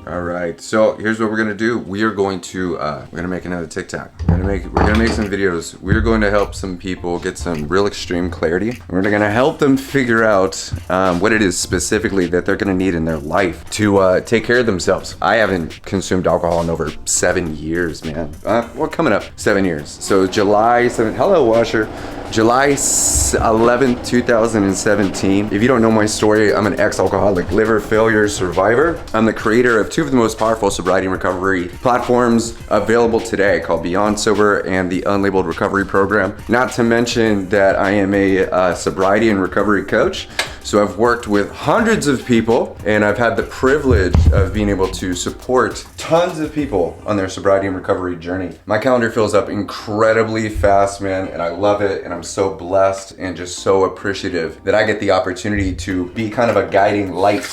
All right, so here's what we're gonna do. We are going to we're gonna make another TikTok. We're gonna make some videos. We're going to help some people get some real extreme clarity. We're gonna help them figure out what it is specifically that they're gonna need in their life to take care of themselves. I haven't consumed alcohol in over 7 years, man. Well, coming up 7 years. So July 7th. Hello, Washer. July 11th, 2017. If you don't know my story, I'm an ex-alcoholic liver failure survivor. I'm the creator of two of the most powerful sobriety and recovery platforms available today, called beyondsober and the Unlabeled Recovery Program. Not to mention that I am a sobriety and recovery coach. So I've worked with hundreds of people, and I've had the privilege of being able to support tons of people on their sobriety and recovery journey. My calendar fills up incredibly fast, man, and I love it, and I'm so blessed and just so appreciative that I get the opportunity to be kind of a guiding light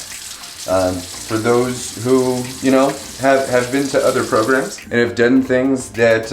for those who, you know, have been to other programs and have done things that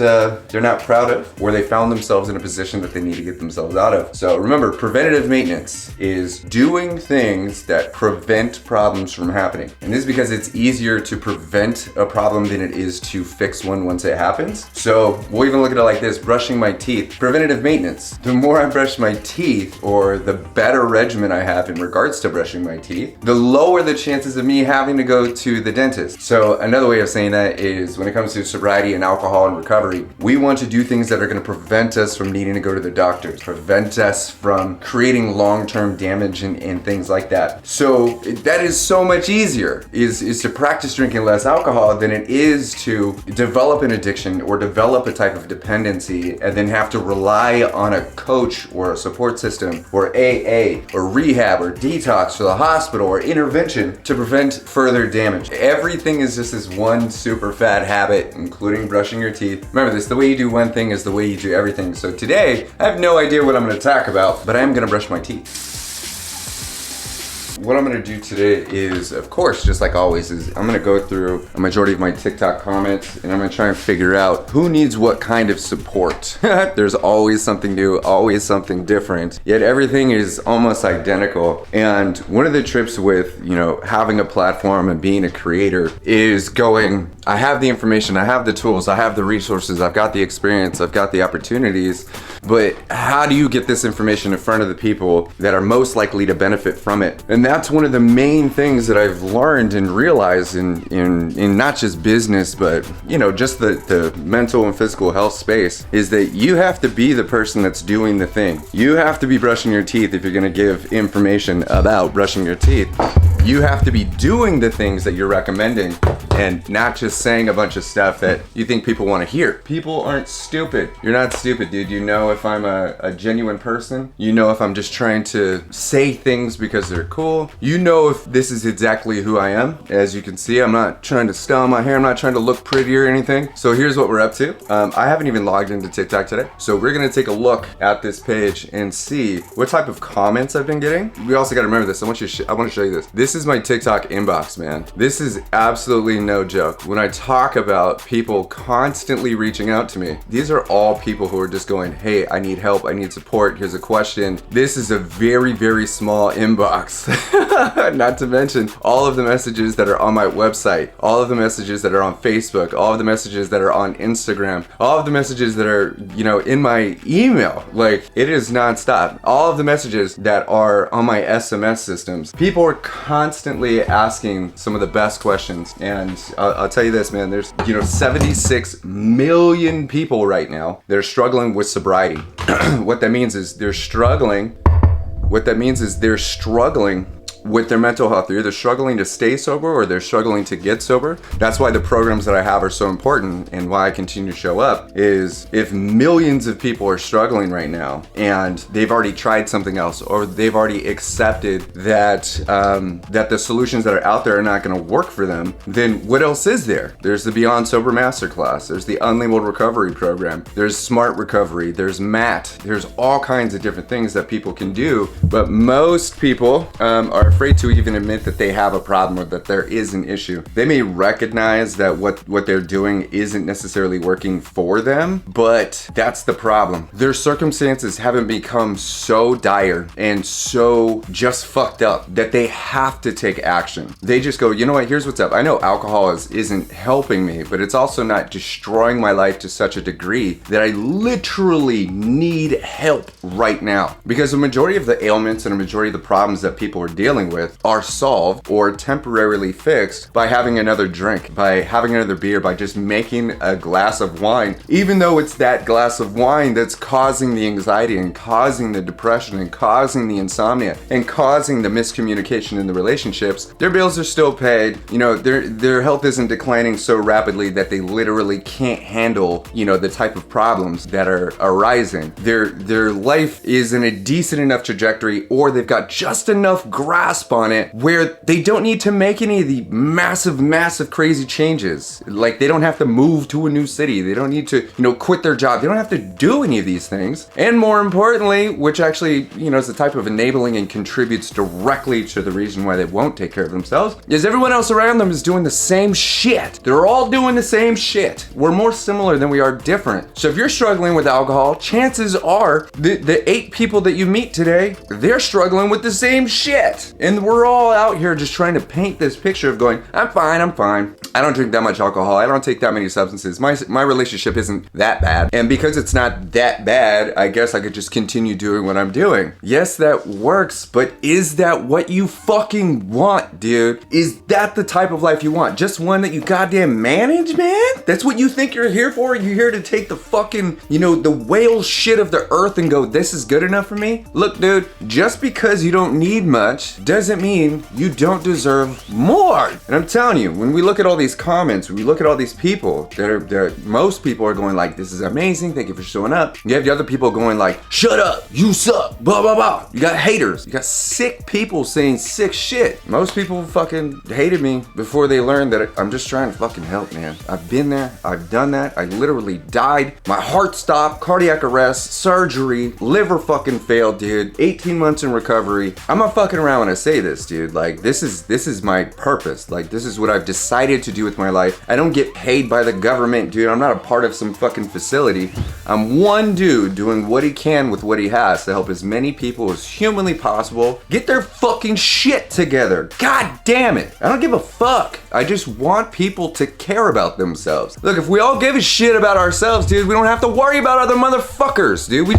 they're not proud of, or they found themselves in a position that they need to get themselves out of. So remember, preventative maintenance is doing things that prevent problems from happening. And this is because it's easier to prevent a problem than it is to fix one once it happens. So we'll even look at it like this: brushing my teeth. Preventative maintenance. The more I brush my teeth, or the better regimen I have in regards to brushing my teeth, the lower the chances of me having to go to the dentist. So another way of saying that is, when it comes to sobriety and alcohol and recovery, we want to do things that are going to prevent us from needing to go to the doctors, prevent us from creating long-term damage and things like that. So that is so much easier is to practice drinking less alcohol than it is to develop an addiction or develop a type of dependency and then have to rely on a coach or a support system or AA or rehab or detox or the hospital or intervention to prevent further damage. Everything is just this one super fat habit, including brushing your teeth. Remember this: the way you do one thing is the way you do everything. So today, I have no idea what I'm gonna talk about, but I am gonna brush my teeth. What I'm gonna do today is, of course, just like always, is I'm gonna go through a majority of my TikTok comments and I'm gonna try and figure out who needs what kind of support. There's always something new, always something different, yet everything is almost identical. And one of the trips with, you know, having a platform and being a creator is going, I have the information, I have the tools, I have the resources, I've got the experience, I've got the opportunities, but how do you get this information in front of the people that are most likely to benefit from it? And that's one of the main things that I've learned and realized in not just business, but, you know, just the mental and physical health space, is that you have to be the person that's doing the thing. You have to be brushing your teeth if you're gonna give information about brushing your teeth. You have to be doing the things that you're recommending and not just saying a bunch of stuff that you think people want to hear. People aren't stupid. You're not stupid, dude. You know if I'm a genuine person. You know if I'm just trying to say things because they're cool. You know if this is exactly who I am. As you can see, I'm not trying to style my hair. I'm not trying to look pretty or anything. So here's what we're up to. I haven't even logged into TikTok today. So we're going to take a look at this page and see what type of comments I've been getting. We also got to remember this. I want to show you this. This is my TikTok inbox, man. This is absolutely no joke. When I talk about people constantly reaching out to me, these are all people who are just going, hey, I need help, I need support, here's a question. This is a very, very small inbox. Not to mention all of the messages that are on my website, all of the messages that are on Facebook, all of the messages that are on Instagram, all of the messages that are, you know, in my email. Like, it is nonstop. All of the messages that are on my SMS systems. People are constantly asking some of the best questions, and I'll tell you this, man, there's, you know, 76 million people right now that are struggling with sobriety. What that means is they're struggling with their mental health. They're either struggling to stay sober or they're struggling to get sober. That's why the programs that I have are so important, and why I continue to show up is, if millions of people are struggling right now and they've already tried something else, or they've already accepted that that the solutions that are out there are not going to work for them, then what else is there? There's the Beyond Sober Masterclass, there's the Unlabeled Recovery Program, there's Smart Recovery, there's MAT, there's all kinds of different things that people can do, but most people are afraid to even admit that they have a problem or that there is an issue. They may recognize that what they're doing isn't necessarily working for them, but that's the problem. Their circumstances haven't become so dire and so just fucked up that they have to take action. They just go, you know what, here's what's up. I know alcohol isn't helping me, but it's also not destroying my life to such a degree that I literally need help right now. Because the majority of the ailments and a majority of the problems that people are dealing with are solved or temporarily fixed by having another drink, by having another beer, by just making a glass of wine, even though it's that glass of wine that's causing the anxiety and causing the depression and causing the insomnia and causing the miscommunication in the relationships. Their bills are still paid. You know, their health isn't declining so rapidly that they literally can't handle, you know, the type of problems that are arising. Their life is in a decent enough trajectory, or they've got just enough grasp on it where they don't need to make any of the massive crazy changes. Like, they don't have to move to a new city. They don't need to, you know, quit their job. They don't have to do any of these things. And more importantly, which actually, you know, is the type of enabling and contributes directly to the reason why they won't take care of themselves, is everyone else around them is doing the same shit. They're all doing the same shit. We're more similar than we are different. So if you're struggling with alcohol, chances are the 8 people that you meet today, they're struggling with the same shit. And we're all out here just trying to paint this picture of going, I'm fine. I don't drink that much alcohol. I don't take that many substances. My relationship isn't that bad. And because it's not that bad, I guess I could just continue doing what I'm doing. Yes, that works, but is that what you fucking want, dude? Is that the type of life you want? Just one that you goddamn manage, man? That's what you think you're here for? You're here to take the fucking, you know, the whale shit of the earth and go, this is good enough for me? Look, dude, just because you don't need much doesn't mean you don't deserve more. And I'm telling you, when we look at all these comments, when we look at all these people that most people are going like, this is amazing, thank you for showing up. You have the other people going like, shut up, you suck, blah, blah, blah. You got haters. You got sick people saying sick shit. Most people fucking hated me before they learned that I'm just trying to fucking help, man. I've been there. I've done that. I literally died. My heart stopped, cardiac arrest, surgery, liver fucking failed, dude. 18 months in recovery. I'm not fucking around when I say this, dude. Like, this is my purpose. Like, this is what I've decided to do with my life. I don't get paid by the government, dude. I'm not a part of some fucking facility. I'm one dude doing what he can with what he has to help as many people as humanly possible get their fucking shit together. God damn it. I don't give a fuck. I just want people to care about themselves. Look, if we all give a shit about ourselves, dude, we don't have to worry about other motherfuckers, dude. We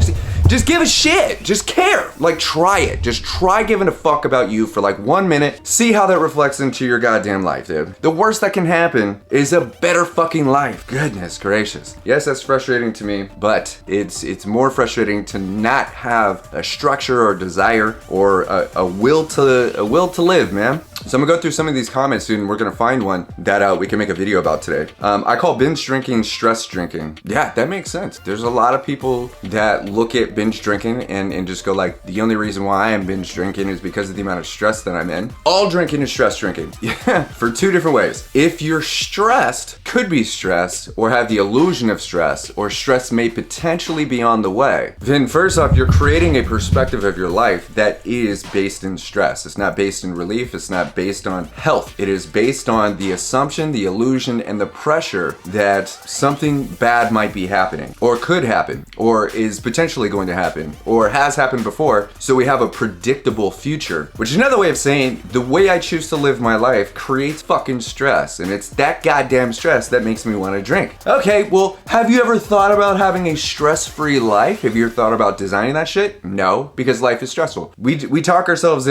just give a shit. Just care. Like, try it. Just try giving a fuck about you for like 1 minute. See how that reflects into your goddamn life, dude. The worst that can happen is a better fucking life. Goodness gracious. Yes, that's frustrating to me, but it's more frustrating to not have a structure or desire or a will to live, man. So I'm gonna go through some of these comments, dude, and we're gonna find one that we can make a video about today. I call binge drinking stress drinking. Yeah, that makes sense. There's a lot of people that look at binge drinking and just go like, the only reason why I am binge drinking is because of the amount of stress that I'm in. All drinking is stress drinking. Yeah, for 2 different ways. If you're stressed, could be stressed, or have the illusion of stress, or stress may potentially be on the way, then first off, you're creating a perspective of your life that is based in stress. It's not based in relief. It's not based on health. It is based on the assumption, the illusion, and the pressure that something bad might be happening, or could happen, or is potentially going to happen, or has happened before. So we have a predictable future, which is another way of saying the way I choose to live my life creates fucking stress, and it's that goddamn stress that makes me want to drink. Okay, well, have you ever thought about having a stress-free life? Have you ever thought about designing that shit? No, because life is stressful. We talk ourselves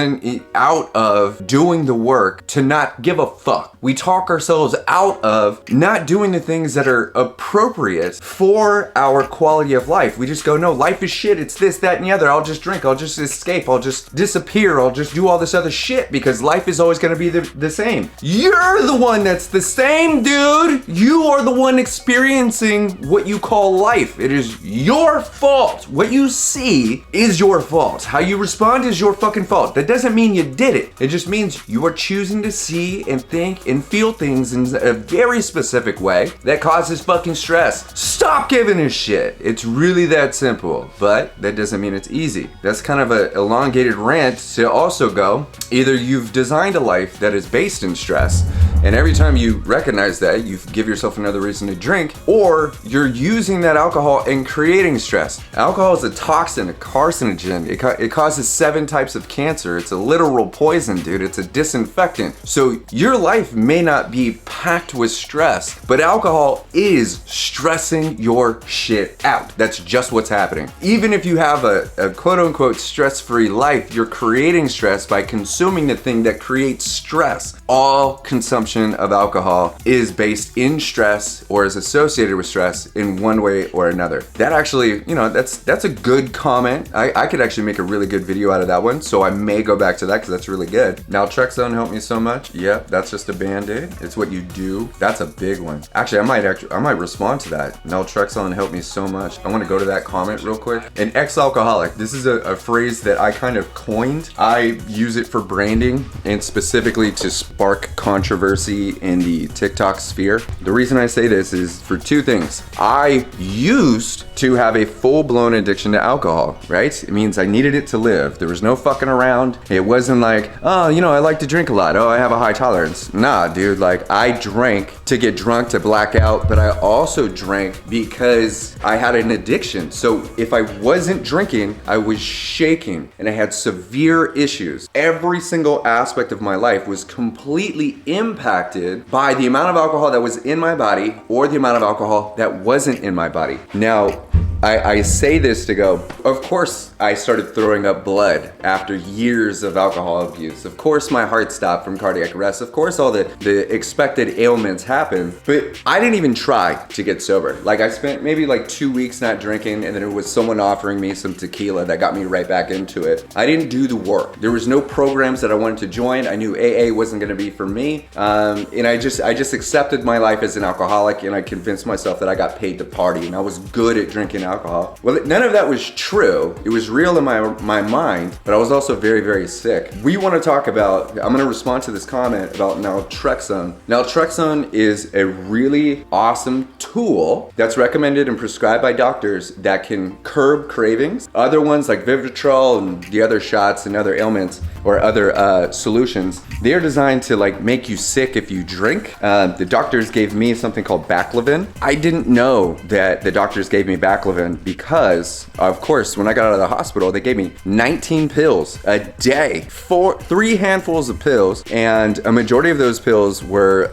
out of doing the work to not give a fuck. We talk ourselves out of not doing the things that are appropriate for our quality of life. We just go, no, life is shit. It's this, that, and the other. I'll just drink. I'll just escape. I'll just disappear. I'll just do all this other shit because life is always going to be the same. You're the one that's the same, dude. You are the one experiencing what you call life. It is your fault. What you see is your fault. How you respond is your fucking fault. That doesn't mean you did it. It just means You are choosing to see and think and feel things in a very specific way that causes fucking stress. Stop giving a shit. It's really that simple, but that doesn't mean it's easy. That's kind of an elongated rant to also go, either you've designed a life that is based in stress, and every time you recognize that, you give yourself another reason to drink, or you're using that alcohol and creating stress. Alcohol is a toxin, a carcinogen. It causes 7 types of cancer. It's a literal poison, dude. It's a disinfectant. So your life may not be packed with stress, but alcohol is stressing your shit out. That's just what's happening. Even if you have a quote unquote stress-free life, you're creating stress by consuming the thing that creates stress. All consumption of alcohol is based in stress or is associated with stress in one way or another. That actually, you know, that's a good comment. I could actually make a really good video out of that one, so I may go back to that because that's really good. Naltrexone helped me so much. Yep, that's just a band-aid. It's what you do. That's a big one. Actually, I might respond to that. Naltrexone helped me so much. I want to go to that comment real quick. An ex-alcoholic. This is a phrase that I kind of coined. I use it for branding and specifically to spark controversy in the TikTok sphere. The reason I say this is for 2 things. I used to have a full-blown addiction to alcohol, right? It means I needed it to live. There was no fucking around. It wasn't like, oh, you know, I like to drink a lot. Oh, I have a high tolerance. Nah, dude, like I drank to get drunk, to black out, but I also drank because I had an addiction. So if I wasn't drinking, I was shaking and I had severe issues. Every single aspect of my life was completely impacted by the amount of alcohol that was in my body or the amount of alcohol that wasn't in my body. Now, I say this to go, of course I started throwing up blood after years of alcohol abuse. Of course my heart stopped from cardiac arrest. Of course all the expected ailments happened, but I didn't even try to get sober. Like I spent maybe like 2 weeks not drinking, and then it was someone offering me some tequila that got me right back into it. I didn't do the work. There was no programs that I wanted to join. I knew AA wasn't gonna be for me. And I just accepted my life as an alcoholic, and I convinced myself that I got paid to party and I was good at drinking alcohol. Well, none of that was true. It was real in my mind, but I was also very, very sick. We want to talk about, I'm going to respond to this comment about naltrexone. Naltrexone is a really awesome tool that's recommended and prescribed by doctors that can curb cravings. Other ones like Vivitrol and the other shots and other ailments or other solutions, they are designed to like make you sick if you drink. The doctors gave me something called Baclofen. I didn't know that the doctors gave me Baclofen because, of course, when I got out of the hospital, they gave me 19 pills a day, 3 handfuls of pills, and a majority of those pills were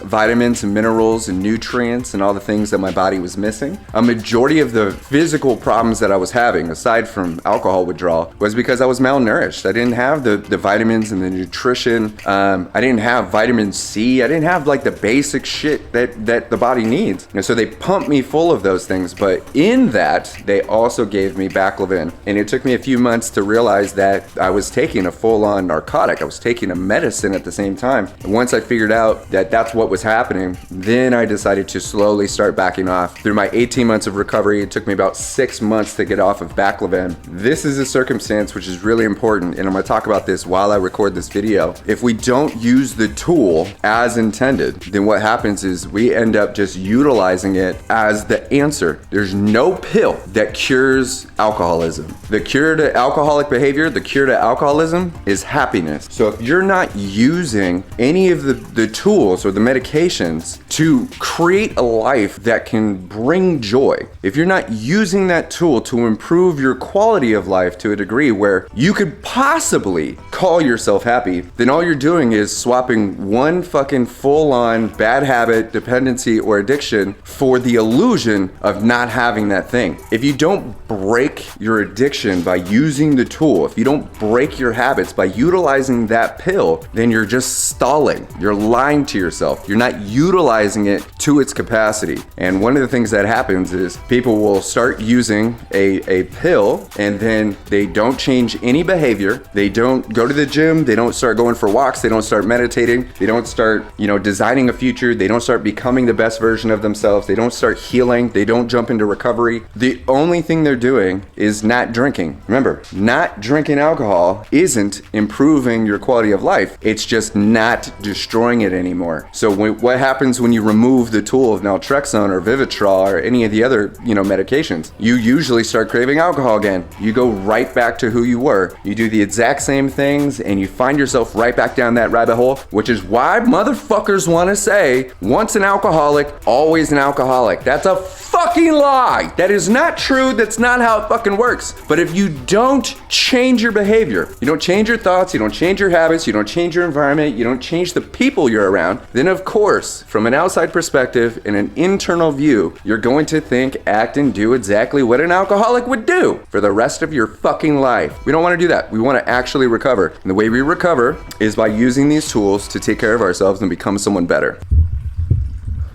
vitamins and minerals and nutrients and all the things that my body was missing. A majority of the physical problems that I was having, aside from alcohol withdrawal, was because I was malnourished. I didn't have the vitamins and the nutrition. I didn't have vitamin C. I didn't have like the basic shit that the body needs. And so they pumped me full of those things, but in that, they also gave me Baclofen. And it took me a few months to realize that I was taking a full-on narcotic. I was taking a medicine at the same time. And once I figured out that that's what was happening, then I decided to slowly start backing off. Through my 18 months of recovery, it took me about 6 months to get off of Baclofen. This is a circumstance which is really important, and I'm gonna talk about this while I record this video. If we don't use the tool as intended, then what happens is we end up just utilizing it as the answer. There's no pill that cures alcoholism. The cure to alcoholic behavior, the cure to alcoholism is happiness. So if you're not using any of the tools or the medications to create a life that can bring joy, if you're not using that tool to improve your quality of life to a degree where you could possibly call yourself happy, then all you're doing is swapping one fucking full-on bad habit, dependency, or addiction for the illusion of not having that thing. If you don't break your addiction by using the tool, if you don't break your habits by utilizing that pill, then you're just stalling. You're lying to yourself. You're not utilizing it to its capacity. And one of the things that happens is people will start using a pill, and then they don't change any behavior. They don't go to the gym. They don't start going for walks. They don't start meditating. They don't start, designing a future. They don't start becoming the best version of themselves. They don't start healing. They don't jump into recovery. The only thing they're doing is not drinking. Remember, not drinking alcohol isn't improving your quality of life. It's just not destroying it anymore. So what happens when you remove the tool of Naltrexone or Vivitrol or any of the other, medications? You usually start craving alcohol again. You go right back to who you were. You do the exact same things and you find yourself right back down that rabbit hole, which is why motherfuckers want to say, once an alcoholic, always an alcoholic. That's a fucking lie. That is not true. That's not how it fucking works. But if you don't change your behavior, you don't change your thoughts, you don't change your habits, you don't change your environment, you don't change the people you're around, then of course, from an outside perspective and an internal view, you're going to think, act, and do exactly what an alcoholic would do for the rest of your fucking life. We don't want to do that. We want to actually recover. And the way we recover is by using these tools to take care of ourselves and become someone better.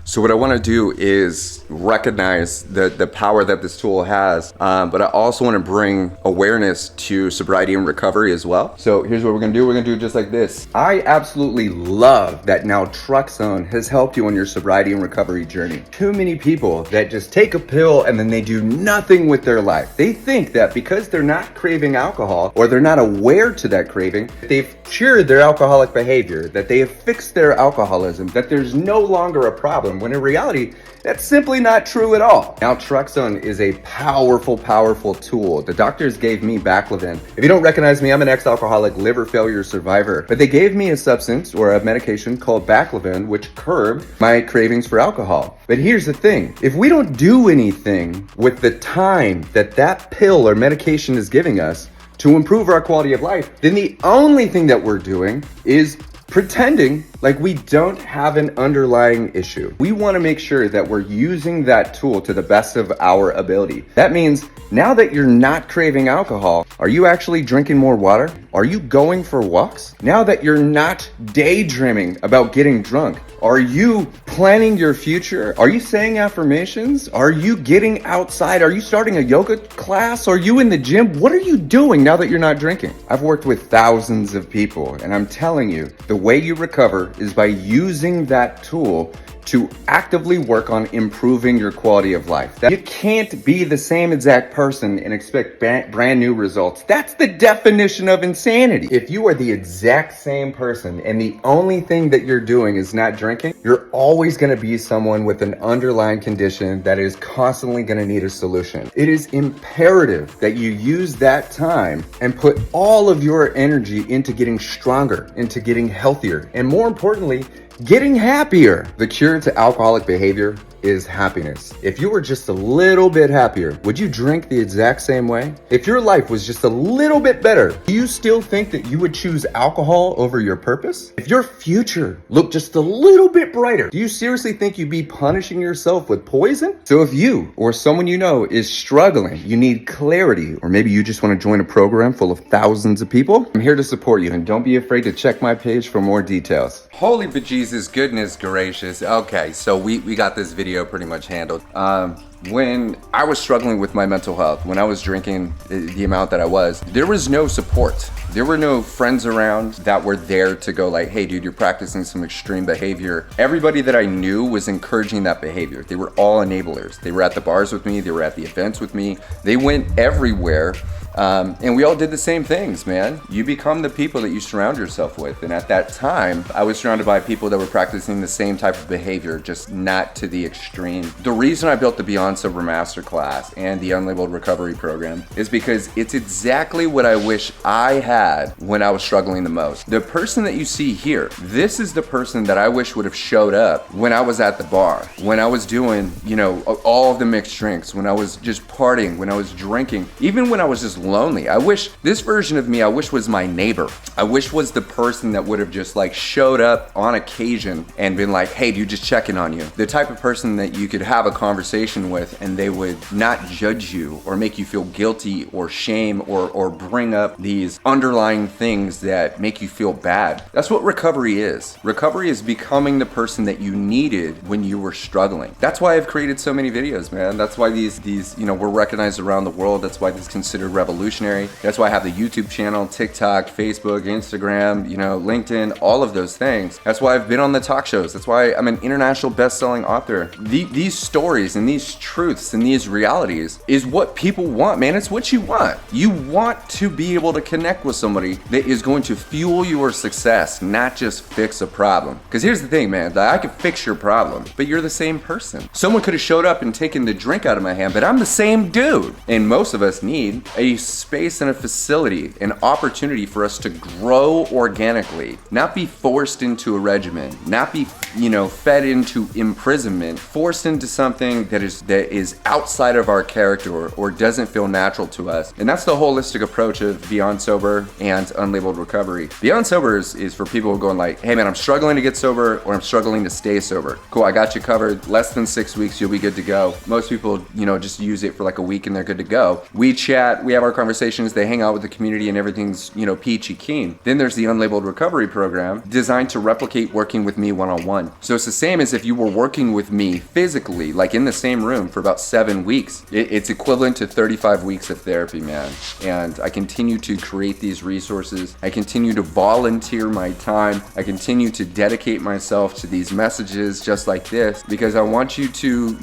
So what I want to do is recognize the power that this tool has, but I also want to bring awareness to sobriety and recovery as well. So here's what we're going to do. We're going to do just like this. I absolutely love that Naltrexone has helped you on your sobriety and recovery journey. Too many people that just take a pill and then they do nothing with their life. They think that because they're not craving alcohol or they're not aware to that craving, they've cured their alcoholic behavior, that they have fixed their alcoholism, that there's no longer a problem, when in reality, that's simply not true at all. Naltrexone is a powerful, powerful tool. The doctors gave me baclofen. If you don't recognize me, I'm an ex-alcoholic liver failure survivor, but they gave me a substance or a medication called baclofen, which curbed my cravings for alcohol. But here's the thing. If we don't do anything with the time that pill or medication is giving us to improve our quality of life, then the only thing that we're doing is pretending like we don't have an underlying issue. We want to make sure that we're using that tool to the best of our ability. That means now that you're not craving alcohol, are you actually drinking more water? Are you going for walks? Now that you're not daydreaming about getting drunk, are you planning your future? Are you saying affirmations? Are you getting outside? Are you starting a yoga class? Are you in the gym? What are you doing now that you're not drinking? I've worked with thousands of people, and I'm telling you, the way you recover is by using that tool to actively work on improving your quality of life. You can't be the same exact person and expect brand new results. That's the definition of insanity. If you are the exact same person and the only thing that you're doing is not drinking, you're always going to be someone with an underlying condition that is constantly going to need a solution. It is imperative that you use that time and put all of your energy into getting stronger, into getting healthier, and more importantly, getting happier. The cure to alcoholic behavior is happiness. If you were just a little bit happier, would you drink the exact same way? If your life was just a little bit better, do you still think that you would choose alcohol over your purpose? If your future looked just a little bit brighter, do you seriously think you'd be punishing yourself with poison? So if you or someone you know is struggling, you need clarity, or maybe you just want to join a program full of thousands of people, I'm here to support you, and don't be afraid to check my page for more details. Holy bejesus, goodness gracious. Okay, so we got this video pretty much handled. When I was struggling with my mental health, when I was drinking the amount that I was, there was no support. There were no friends around that were there to go like, hey dude, you're practicing some extreme behavior. Everybody that I knew was encouraging that behavior. They were all enablers. They were at the bars with me. They were at the events with me. They went everywhere. And we all did the same things, man. You become the people that you surround yourself with. And at that time, I was surrounded by people that were practicing the same type of behavior, just not to the extreme. The reason I built the Beyond Sober Masterclass and the Unlabeled Recovery Program is because it's exactly what I wish I had when I was struggling the most. The person that you see here, this is the person that I wish would have showed up when I was at the bar, when I was doing, all of the mixed drinks, when I was just partying, when I was drinking, even when I was just lonely. I wish this version of me, was my neighbor. I wish was the person that would have just like showed up on occasion and been like, hey dude, just checking on you. The type of person that you could have a conversation with with, and they would not judge you or make you feel guilty or shame or bring up these underlying things that make you feel bad. That's what recovery is. Recovery is becoming the person that you needed when you were struggling. That's why I've created so many videos, man. That's why these we're recognized around the world. That's why this is considered revolutionary. That's why I have the YouTube channel, TikTok, Facebook, Instagram, LinkedIn, all of those things. That's why I've been on the talk shows. That's why I'm an international best-selling author. These stories and these truths and these realities is what people want, man. It's what you want. You want to be able to connect with somebody that is going to fuel your success, not just fix a problem. Because here's the thing, man, I could fix your problem, but you're the same person. Someone could have showed up and taken the drink out of my hand, but I'm the same dude. And most of us need a space and a facility, an opportunity for us to grow organically, not be forced into a regimen, not be, fed into imprisonment, forced into something that is outside of our character or doesn't feel natural to us. And that's the holistic approach of Beyond Sober and Unlabeled Recovery. Beyond Sober is for people who are going like, hey man, I'm struggling to get sober or I'm struggling to stay sober. Cool, I got you covered. Less than 6 weeks, you'll be good to go. Most people, just use it for like a week and they're good to go. We chat, we have our conversations, they hang out with the community and everything's, peachy keen. Then there's the Unlabeled Recovery program designed to replicate working with me one-on-one. So it's the same as if you were working with me physically, like in the same room for about 7 weeks. It's equivalent to 35 weeks of therapy, man. And I continue to create these resources. I continue to volunteer my time. I continue to dedicate myself to these messages just like this because I want you to,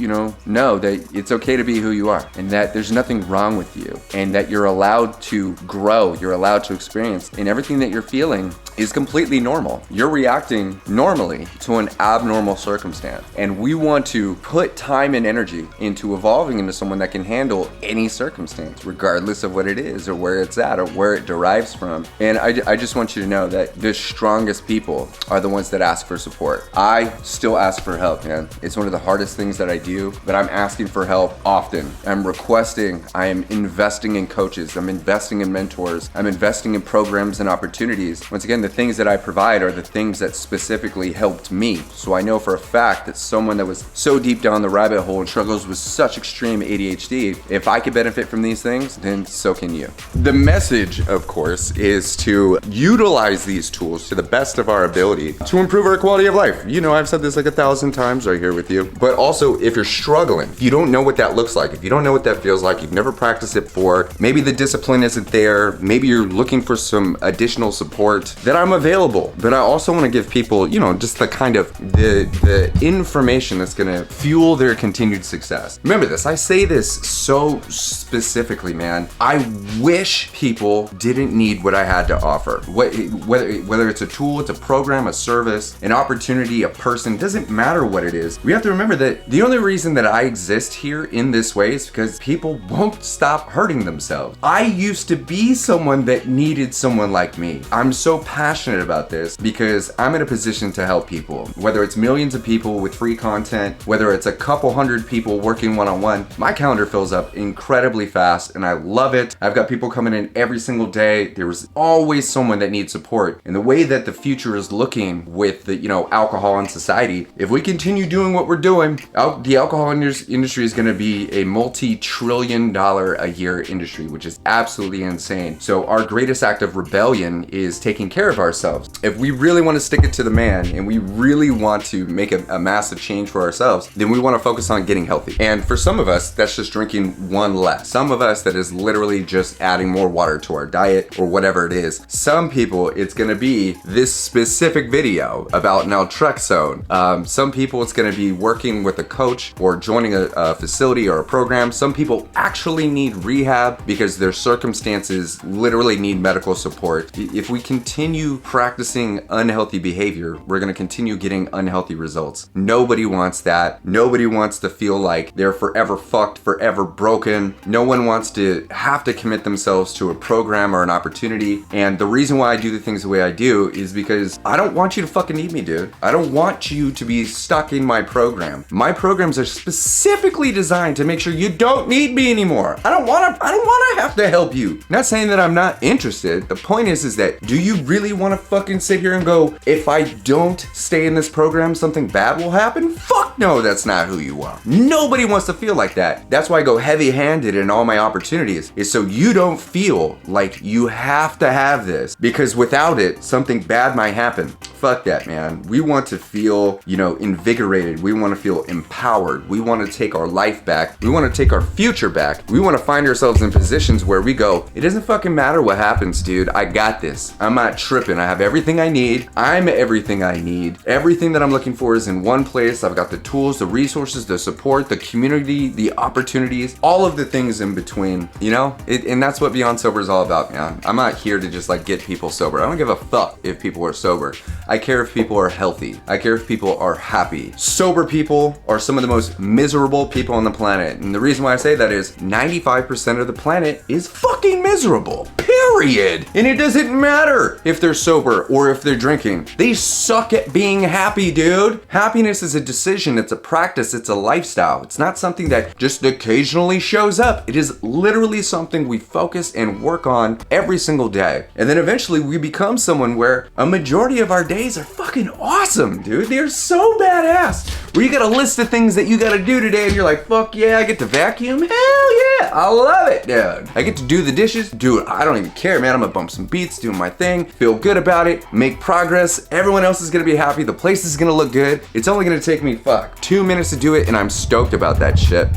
know that it's okay to be who you are and that there's nothing wrong with you and that you're allowed to grow, you're allowed to experience, and everything that you're feeling is completely normal. You're reacting normally to an abnormal circumstance. And we want to put time and energy into evolving into someone that can handle any circumstance, regardless of what it is or where it's at or where it derives from. And I just want you to know that the strongest people are the ones that ask for support. I still ask for help, man. It's one of the hardest things that I do, but I'm asking for help often. I'm requesting, I am investing in coaches, I'm investing in mentors, I'm investing in programs and opportunities. Once again, the things that I provide are the things that specifically helped me. So I know for a fact that someone that was so deep down the rabbit hole and struggles with such extreme ADHD, if I could benefit from these things, then so can you. The message, of course, is to utilize these tools to the best of our ability to improve our quality of life. I've said this like 1,000 times right here with you, but also if you're struggling, if you don't know what that looks like, if you don't know what that feels like, you've never practiced it before, maybe the discipline isn't there, maybe you're looking for some additional support, then I'm available. But I also want to give people, just the kind of the information that's going to fuel their continued success. Remember this, I say this so specifically, man. I wish people didn't need what I had to offer. Whether it's a tool, it's a program, a service, an opportunity, a person, doesn't matter what it is. We have to remember that the only reason that I exist here in this way is because people won't stop hurting themselves. I used to be someone that needed someone like me. I'm so passionate about this because I'm in a position to help people. Whether it's millions of people with free content, whether it's a couple hundred people working one-on-one, my calendar fills up incredibly fast and I love it. I've got people coming in every single day. There's always someone that needs support. And the way that the future is looking with the, alcohol in society, if we continue doing what we're doing, the alcohol industry is going to be a multi-trillion-dollar a year industry, which is absolutely insane. So our greatest act of rebellion is taking care of ourselves. If we really want to stick it to the man and we really want to make a massive change for ourselves, then we want to focus on getting healthy. And for some of us, that's just drinking one less. Some of us, that is literally just adding more water to our diet or whatever it is. Some people, it's going to be this specific video about Naltrexone. Some people, it's going to be working with a coach or joining a facility or a program. Some people actually need rehab because their circumstances literally need medical support. If we continue practicing unhealthy behavior, we're going to continue getting unhealthy results. Nobody wants that. Nobody wants to feel like they're forever fucked, forever broken. No one wants to have to commit themselves to a program or an opportunity. And the reason why I do the things the way I do is because I don't want you to fucking need me, dude. I don't want you to be stuck in my program. My programs are specifically designed to make sure you don't need me anymore. I don't want to have to help you. Not saying that I'm not interested. The point is that do you really want to fucking sit here and go, if I don't stay in this program, something bad will happen? Fuck no, that's not who you are. No Nobody wants to feel like that. That's why I go heavy-handed in all my opportunities, is so you don't feel like you have to have this, because without it, something bad might happen. Fuck that, man. We want to feel, invigorated. We want to feel empowered. We want to take our life back. We want to take our future back. We want to find ourselves in positions where we go, it doesn't fucking matter what happens, dude. I got this. I'm not tripping. I have everything I need. I'm everything I need. Everything that I'm looking for is in one place. I've got the tools, the resources, the support, the community, the opportunities, all of the things in between, and that's what Beyond Sober is all about, man. I'm not here to just get people sober. I don't give a fuck if people are sober. I care if people are healthy. I care if people are happy. Sober people are some of the most miserable people on the planet. And the reason why I say that is 95% of the planet is fucking miserable. Period. And it doesn't matter if they're sober or if they're drinking. They suck at being happy, dude. Happiness is a decision. It's a practice. It's a lifestyle. It's not something that just occasionally shows up. It is literally something we focus and work on every single day. And then eventually we become someone where a majority of our days are fucking awesome, dude. They're so badass. Where you got a list of things that you gotta do today and you're like, fuck yeah, I get to vacuum? Hell yeah, I love it, dude. I get to do the dishes? Dude, I don't even care, man. I'm gonna bump some beats, do my thing, feel good about it, make progress. Everyone else is gonna be happy. The place is gonna look good. It's only gonna take me, 2 minutes to do it, and I'm stoked about that shit.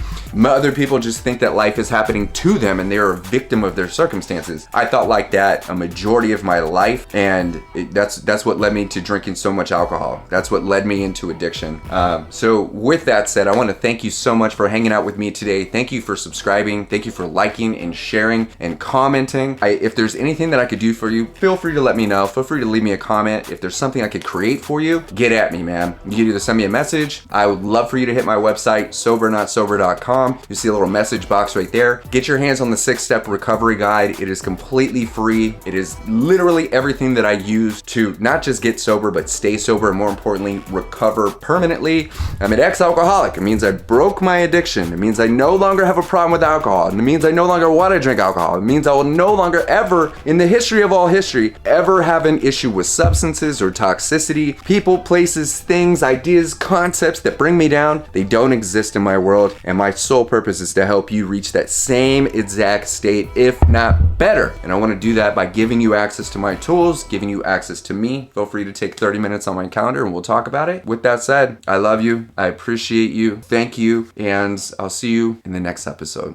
Other people just think that life is happening to them and they're a victim of their circumstances. I thought like that a majority of my life, and that's what led me to drinking so much alcohol. That's what led me into addiction. So with that said, I want to thank you so much for hanging out with me today. Thank you for subscribing. Thank you for liking and sharing and commenting. If there's anything that I could do for you, feel free to let me know. Feel free to leave me a comment. If there's something I could create for you, get at me, man. You can either send me a message. I would love for you to hit my website, sobernotsober.com. You see a little message box right there. Get your hands on the 6-step recovery guide. It is completely free. It is literally everything that I use to not just get sober, but stay sober, and more importantly, recover permanently. I'm an ex-alcoholic. It means I broke my addiction. It means I no longer have a problem with alcohol. And it means I no longer want to drink alcohol. It means I will no longer ever, in the history of all history, ever have an issue with substances or toxicity. People, places, things, ideas, concepts that bring me down, they don't exist in my world. And my sole purpose is to help you reach that same exact state, if not better. And I want to do that by giving you access to my tools, giving you access to me. Feel free to take 30 minutes on my calendar and we'll talk about it. With that said, I love you. I appreciate you. Thank you. And I'll see you in the next episode.